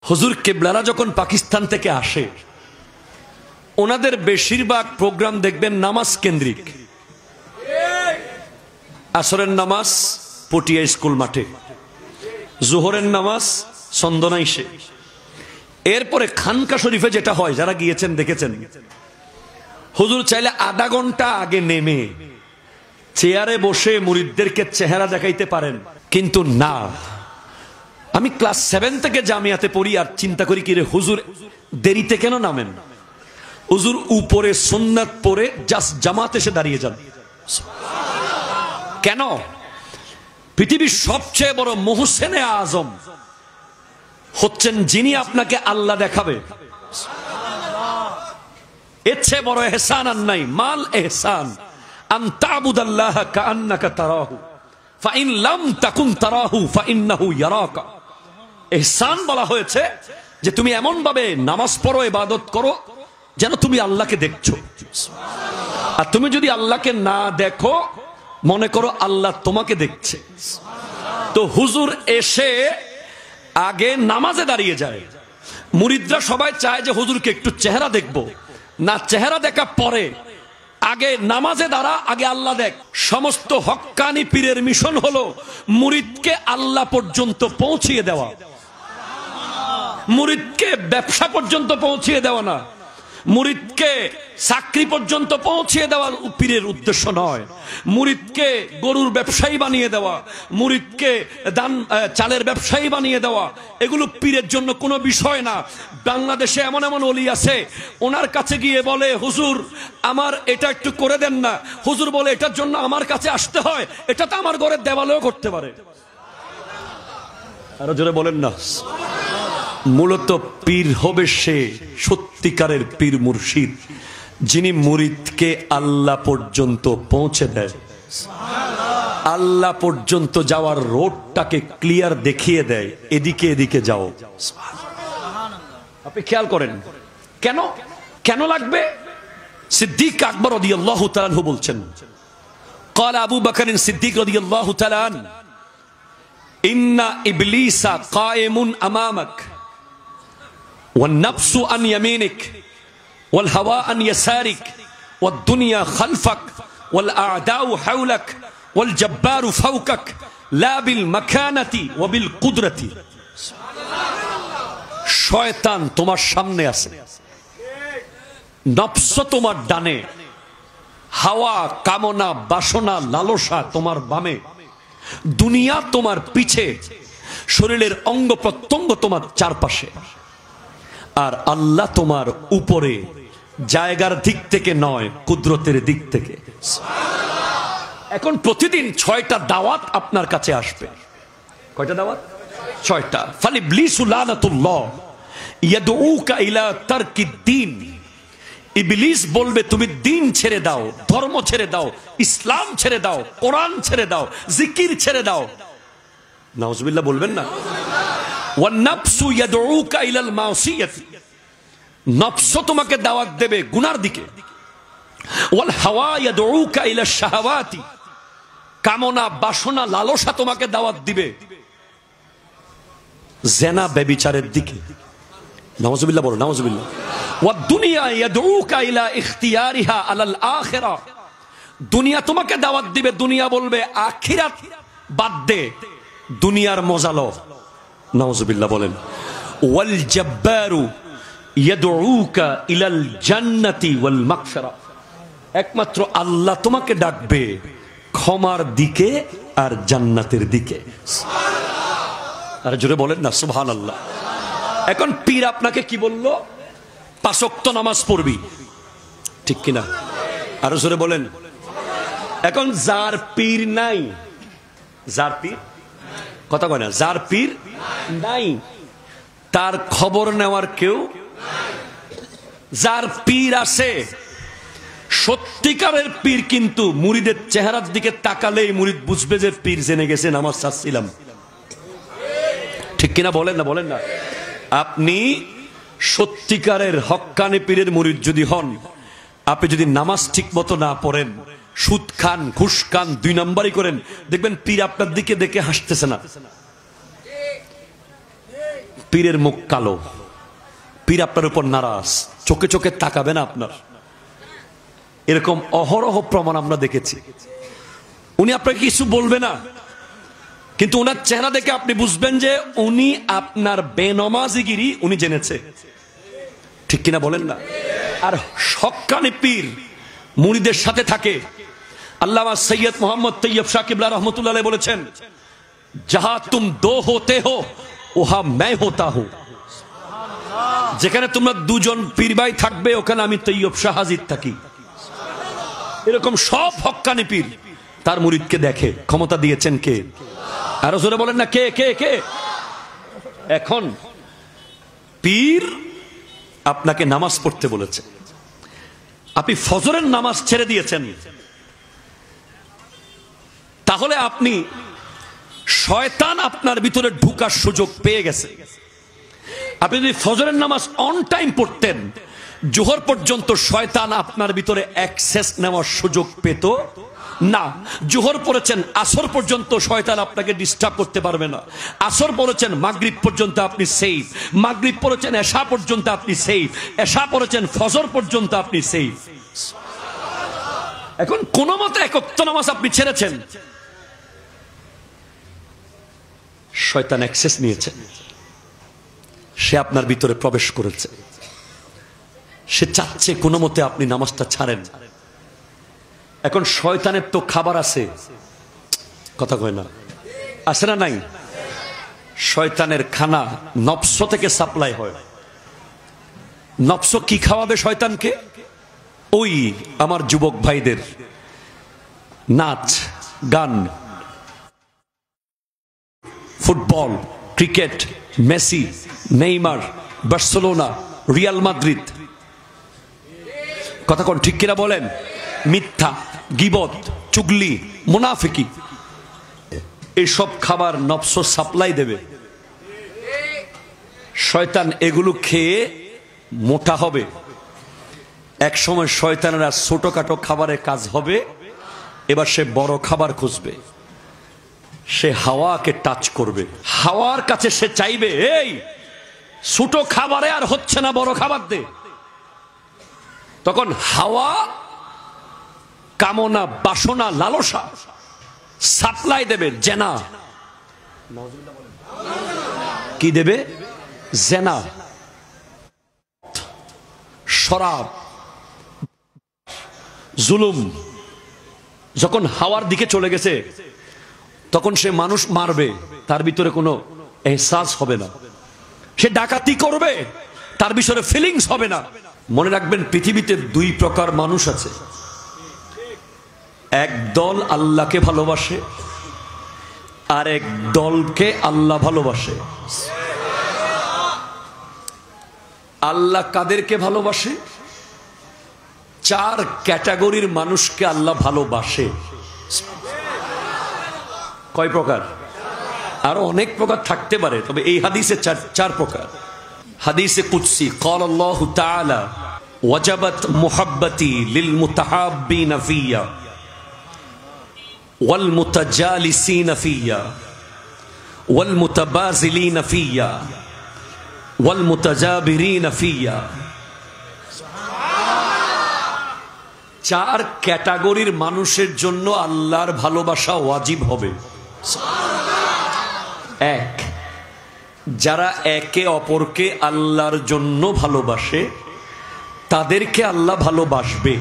হুজুর কেবলারা যখন পাকিস্তান থেকে আসে, ওনাদের বেশিরভাগ প্রোগ্রাম দেখবেন নামাজ কেন্দ্রিক। আসরের নামাজ পটিয়া স্কুল মাঠে, জোহরের নামাজ চন্দনাইশে, এরপরে খানকা শরীফে যেটা হয়, যারা গিয়েছেন দেখেছেন, হুজুর চাইলে আধা ঘন্টা আগে নেমে চেয়ারে বসে মুরিদদেরকে চেহারা দেখাইতে পারেন, কিন্তু না। আমি ক্লাস 7 থেকে জামিয়াতে পড়ি আর চিন্তা করি কি রে হুজুর দেরিতে কেন নামেন? হুজুর উপরে সুন্নাত পড়ে জাস্ট জামাত এসে দাঁড়িয়ে যান। কেন? পৃথিবীর সবচেয়ে বড় মুহসিনে আজম হচ্ছেন যিনি আপনাকে আল্লাহ দেখাবে। এর চেয়ে বড় ইহসান আর নাই। মাল ইহসান আন তা'বুদাল্লাহা কাআন্নাকা তারাহু ফাইন লাম তাকুন তারাহু ফাইন্নাহু ইয়ারাকা। ইহসান বলা হয়েছে যে তুমি এমন ভাবে নামাজ পড়ো, ইবাদত করো যেন তুমি আল্লাহকে দেখছো। আর তুমি যদি আল্লাহকে না দেখো, মনে করো আল্লাহ তোমাকে দেখছে। তো হুজুর এসে আগে নামাজে দাঁড়িয়ে যায়। মুরিদরা সবাই চায় যে হুজুরকে একটু চেহারা দেখবো, না চেহারা দেখা পরে, আগে নামাজে দাঁড়া, আগে আল্লাহ দেখ। সমস্ত হক্কানি পীরের মিশন হলো মুরিদকে আল্লাহ পর্যন্ত পৌঁছিয়ে দেওয়া, মুরিদকে ব্যবসা পর্যন্ত পৌঁছিয়ে দেওয়া না, মুরিদকে চাকরি পর্যন্ত পৌঁছিয়ে দেওয়া পীরের উদ্দেশ্য নয়। মুরিদকে গরুর ব্যবসায়ী বানিয়ে দেওয়া, মুরিদকে চালের ব্যবসায়ী বানিয়ে দেওয়া, এগুলো পীরের জন্য কোনো বিষয় না। বাংলাদেশে এমন এমন ওলি আছে, ওনার কাছে গিয়ে বলে হুজুর আমার এটা একটু করে দেন না। হুজুর বলে এটার জন্য আমার কাছে আসতে হয়, এটা তো আমার ঘরের দেওয়ালেও করতে পারে। আরো জোরে বলেন না। মূলত পীর হবে সে সত্যিকারের পীর মুর্শিদ, যিনি মুরিদকে আল্লাহ পর্যন্ত পৌঁছে দেয়, আল্লাহ পর্যন্ত যাওয়ার রোডটাকে ক্লিয়ার দেখিয়ে দেয়, এদিকে এদিকে যাও। আপনি খেয়াল করেন কেন কেন লাগবে? সিদ্দিক আকবর রাদিয়াল্লাহু তাআলা আনহু বলছেন, قال আবু বকর সিদ্দিক রাদিয়াল্লাহু তাআলা আন ইন্না ইবলিসা কায়েমুন আমামাক والنفس عن يمينك والهوى عن يسارك والدنيا خلفك والأعداء حولك والجبار فوقك لا بالمكانة وبالقدرة। শয়তান তোমার সামনে আছে, নফস তোমার ডানে, হাওয়া কামনা বাসনা লালসা তোমার বামে, দুনিয়া তোমার পিছে, শরীরের অঙ্গ প্রত্যঙ্গ তোমার চারপাশে, আর আল্লাহ তোমার উপরে, জায়গার দিক থেকে নয়, কুদরতের দিক থেকে। এখন প্রতিদিন 6টা দাওয়াত আপনার কাছে আসবে। কয়টা দাওয়াত? 6টা। ফালিবলিসু লানাতুল্লাহ ইয়াদউকা ইলা তারকিদ্দিন। ইবলিস বলবে তুমি দিন ছেড়ে দাও, ধর্ম ছেড়ে দাও, ইসলাম ছেড়ে দাও, কোরআন ছেড়ে দাও, জিকির ছেড়ে দাও। নাউজুবিল্লাহ বলবেন না? ওয়ান-নাফসু ইয়াদউকা ইলাল মাসিয়াতি। নফস তোমাকে দাওয়াত দেবে গুনার দিকে। ওয়াল হাওয়া ইয়াদউকা ইলাশ শাহাওয়াতি। কামনা বাসনা লালসা তোমাকে দাওয়াত দিবে জিনা ব্যভিচারের দিকে। নাউজুবিল্লাহ বলো, নাউজুবিল্লাহ। ওয়াদ দুনিয়া ইয়াদউকা ইলা ইখতিয়ারিহা আলাল আখিরা। দুনিয়া তোমাকে দাওয়াত দিবে, দুনিয়া বলবে আখিরাত বাদ দে, দুনিয়ার মজা লো। নাউজুবিল্লাহ বলেন। ওয়াল জাব্বারু ইয়াদউকা ইলাল জান্নাতি ওয়াল মাগফিরা। একমাত্র আল্লাহ তোমাকে ডাকবে ক্ষমার দিকে আর জান্নাতের দিকে। সুবহানাল্লাহ। আর জোরে বলেন না সুবহানাল্লাহ। এখন পীর আপনাকে কি বলল? 5 ওয়াক্ত নামাজ পড়বি, ঠিক কিনা? আরো জোরে বলেন। এখন যার পীর নাই, যার পীর, কথা কয় না, যার পীর নাই তার খবর নেওয়ার কেউ। যার পীর আছে, সত্যিকারের পীর, কিন্তু মুরিদের চেহারার দিকে তাকালেই মুরিদ বুঝবে যে পীর জেনে গেছে নামাজ ছাড়ছিলাম, ঠিক কিনা? বলেন না, বলেন না। আপনি সত্যিকারের হক্কানি পীরের মুরিদ যদি হন, আপনি যদি নামাজ ঠিক মতো না পড়েন, সুদ খান, ঘুষ খান, 2 নাম্বারই করেন, দেখবেন পীর আপনার দিকে দেখে হাসতেছে না। পীরের মুখ কালো, পীর আপনার উপর নারাজ, চোখে চোখে তাকাবে না আপনার, এরকম অহরহ প্রমাণ আমরা দেখেছি। উনি আপনাকে কিছু বলবে না, কিন্তু ওনার চেহারা দেখে আপনি বুঝবেন যে উনি আপনার বেনমাজিগিরি উনি জেনেছে। ঠিক কিনা বলেন না? আর হক্কানি পীর মুরিদের সাথে থাকে। আল্লামা সৈয়দ মোহাম্মদ তৈয়ব শাহ কিবলা রহমতুল্লাহ আলাইহি বলেছেন, যাহা তুম দো হোতে হো ওহা मैं होता हूं। যেখানে তোমরা দুজন পীর ভাই থাকবে ওখানে আমি তৈয়ব শাহ হাজির থাকি। এরকম সব হক্কানি পীর তার মুরিদকে দেখে। ক্ষমতা দিয়েছেন কে? আরো জোরে বলেন না, কে কে কে? এখন পীর আপনাকে নামাজ পড়তে বলেছে, আপনি ফজরের নামাজ ছেড়ে দিয়েছেন, তাহলে আপনি শয়তান আপনার ভিতরে ঢুকার সুযোগ পেয়ে গেছে। আপনি যদি ফজরের নামাজ অন টাইম পড়তেন, জোহর পর্যন্ত শয়তান আপনার ভিতরে অ্যাক্সেস নেওয়ার সুযোগ পেত না। জোহর পড়েছেন, আসর পর্যন্ত শয়তান আপনাকে ডিস্টার্ব করতে পারবে না। আসর পড়েছেন, মাগরিব পর্যন্ত আপনি সেফ। মাগরিব পড়েছেন, এশা পর্যন্ত আপনি সেফ। এশা পড়েছেন, ফজর পর্যন্ত আপনি সেফ। এখন কোন মতে এক ওয়াক্ত নামাজ আপনি ছেড়েছেন, শয়তান অ্যাক্সেস নিয়েছে, সে আপনার ভিতরে প্রবেশ করেছে। সে চাচ্ছে কোনো মতে আপনি নামাজটা ছাড়েন। এখন শয়তানের তো খাবার আছে, কথা কয় না, আছে না নাই? শয়তানের খানা নফস থেকে সাপ্লাই হয়। নফস কি খাওয়াবে শয়তানকে? ওই আমার যুবক ভাইদের নাচ, গান, football, cricket, Messi, Neymar, Barcelona, Real Madrid, কথা কোন ঠিক কিনা বলেন? মিথ্যা, গীবত, চুগলি, মুনাফিকি, এইসব খাবার নফস সাপ্লাই দেবে। শয়তান এগুলো খেয়ে মোটা হবে। এক সময় শয়তানেরা ছোটখাটো খাবারের কাজ হবে, এবার সে বড় খাবার খুঁজবে। সে হাওয়াকে টাচ করবে, হাওয়ার কাছে সে চাইবে, এই ছোট খাবারে আর হচ্ছে না, বড় খাবার দে। তখন হাওয়া কামনা, বাসনা, লালসা সাপ্লাই দেবে, জেনা। কি দেবে? জেনা, শরাব, জুলুম। যখন হাওয়ার দিকে চলে গেছে, তখন সে মানুষ মারবে, তার ভিতরে কোনো এহসাস হবে না। সে ডাকাতি করবে, তার বিষয়ে ফিলিংস হবে না। মনে রাখবেন, পৃথিবীতে দুই প্রকার মানুষ আছে। এক দল আল্লাহকে ভালোবাসে, আর এক দলকে আল্লাহ ভালোবাসে। আল্লাহ কাদেরকে ভালোবাসে? চার ক্যাটাগরির মানুষকে আল্লাহ ভালোবাসে। কয় প্রকার? আরো অনেক প্রকার থাকতে পারে, তবে এই হাদিসে চার প্রকার। হাদিসে কুদসি قال الله تعالى وجبت محبتي للمتحابين فيا والمتجالسين فيا والمتبازلين فيا والمتجابرين فيا। চার ক্যাটাগরির মানুষের জন্য আল্লাহর ভালোবাসা ওয়াজিব হবে। এক, যারা একে অপরকে আল্লাহর জন্য ভালোবাসে, তাদেরকে আল্লাহ ভালোবাসবে।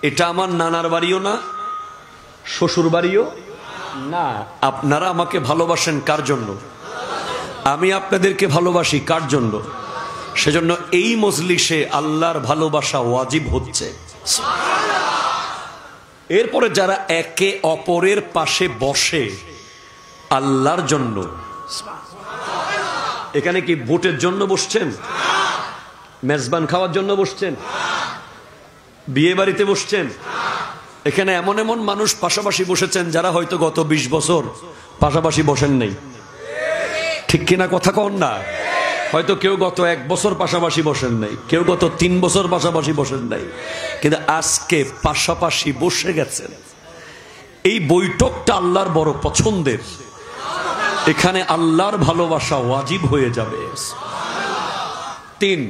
এটা আমার নানার বাড়িও না, শ্বশুর বাড়িও না। আপনারা আমাকে ভালোবাসেন কার জন্য? আমি আপনাদেরকে ভালোবাসি কার জন্য? সেজন্য এই মজলিসে আল্লাহর ভালোবাসা ওয়াজিব হচ্ছে। এরপরে যারা একে অপরের পাশে বসে আল্লাহর জন্য, এখানে কি ভোটের জন্য বসছেন? মেজবান খাওয়ার জন্য বসছেন? বিয়ে বাড়িতে বসছেন? এখানে এমন এমন মানুষ পাশাপাশি বসেছেন যারা হয়তো গত 20 বছর পাশাপাশি বসেন নাই। ঠিক কিনা কথা কন না? হয়তো কেউ গত 1 বছর পাশাপাশি বসেন নাই, কেউ গত 3 বছর পাশাপাশি বসেন নাই, কিন্তু আজকে পাশাপাশি বসে গেছেন। এই বৈঠকটা আল্লাহর বড় পছন্দের। এখানে আল্লাহর ভালোবাসা ওয়াজিব হয়ে যাবে। 3,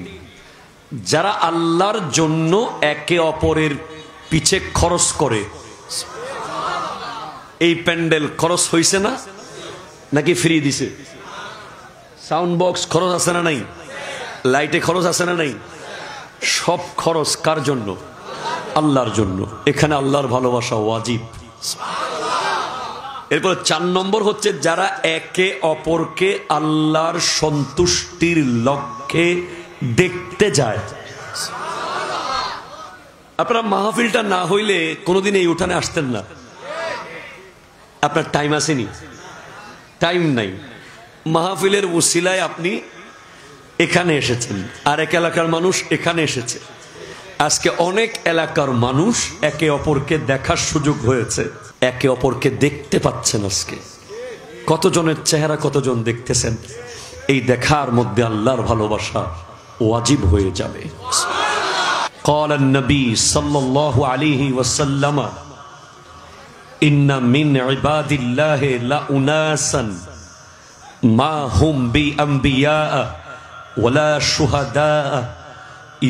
যারা আল্লাহর জন্য একে অপরের পিছে খরচ করে। এই প্যান্ডেল খরচ হইছে না নাকি ফ্রি দিছে? সাউন্ড বক্স খরচ আছে না নাই? লাইটে খরচ আছে না নাই? সব খরচ কার জন্য? আল্লাহর জন্য। এখানে আল্লাহর ভালোবাসা ওয়াজিব। এরপর 4 নম্বর হচ্ছে যারা একে অপরকে আল্লাহর সন্তুষ্টির লক্ষ্যে দেখতে যায়। আপনারা মাহফিলটা না হইলে কোনোদিন এই উঠানে আসতেন না। আপনার টাইম আসেনি, টাইম নাই। মাহফিলের উসিলায় আপনি এখানে এসেছেন, আর এক এলাকার মানুষ এখানে এসেছে। আজকে অনেক এলাকার মানুষ একে অপরকে দেখার সুযোগ হয়েছে, একে অপরকে দেখতে পাচ্ছেন। আজকে কতজনের চেহারা কতজন দেখতেছেন, এই দেখার মধ্যে আল্লাহর ভালোবাসা ওয়াজিব হয়ে যাবে। قال النبي صلى الله عليه وسلم إن من عباد الله لأناسا ما هم بأنبياء ولا شهداء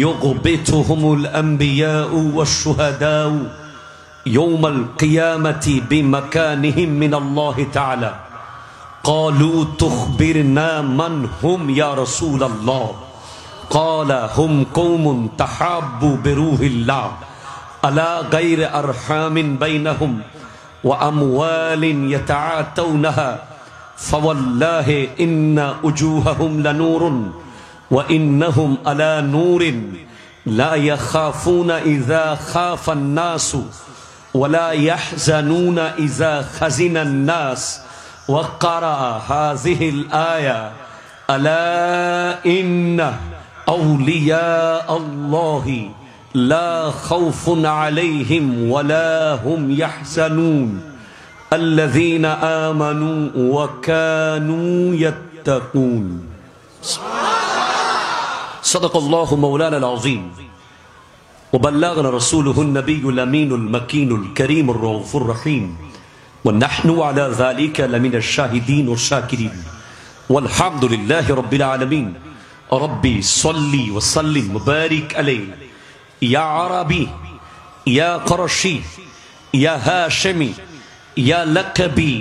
يغبطهم الأنبياء والشهداء يوم القيامة بمكانهم من الله تعالى قالوا تخبرنا من هم يا رسول الله قال هم قوم تحابوا بروح الله على غير أرحام بينهم وأموال يتعاتونها فوالله إن وجوههم لنور وإنهم على نور لا يخافون إذا خاف الناس ولا يحزنون إذا خزن الناس وقرأ هذه الآية ألا إن أولياء الله لا خوف عليهم ولا هم يحزنون الذين آمنوا وكانوا يتقون صدق الله مولانا العظيم وبلغنا رسوله النبي الأمين المكين الكريم الرؤوف الرحيم ونحن على ذلك لمن الشاهدين والشاكرين والحمد لله رب العالمين ربي صلي وسلم وبارك عليه يا عربي يا قرشي يا هاشمي يا لقبي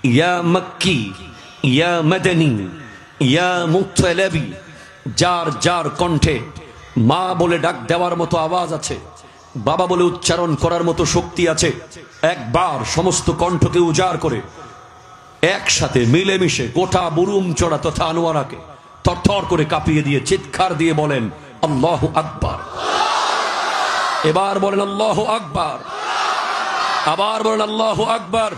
يا مكي يا مدني يا مطلبي যার যার কণ্ঠে মা বলে ডাক দেওয়ার মতো আওয়াজ আছে, বাবা বলে উচ্চারণ করার মতো শক্তি আছে, একবার সমস্ত কণ্ঠকে উজাড় করে একসাথে মিলেমিশে গোটা বুরুম চড়া তথা আনোয়ারাকে থরথর করে কাঁপিয়ে দিয়ে চিৎকার দিয়ে বলেন আল্লাহু আকবার। এবার বলেন আল্লাহু আকবার, আবার বলেন আল্লাহু আকবার,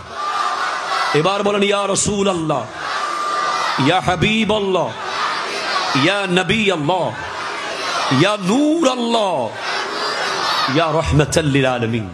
এবার বলেন ইয়া রাসূলুল্লাহ, ইয়া হাবিবাল্লাহ, ইয়া নবী আল্লাহ, ইয়া নূর আল্লাহ, ইয়া রাহমাতাল লিল আলামিন।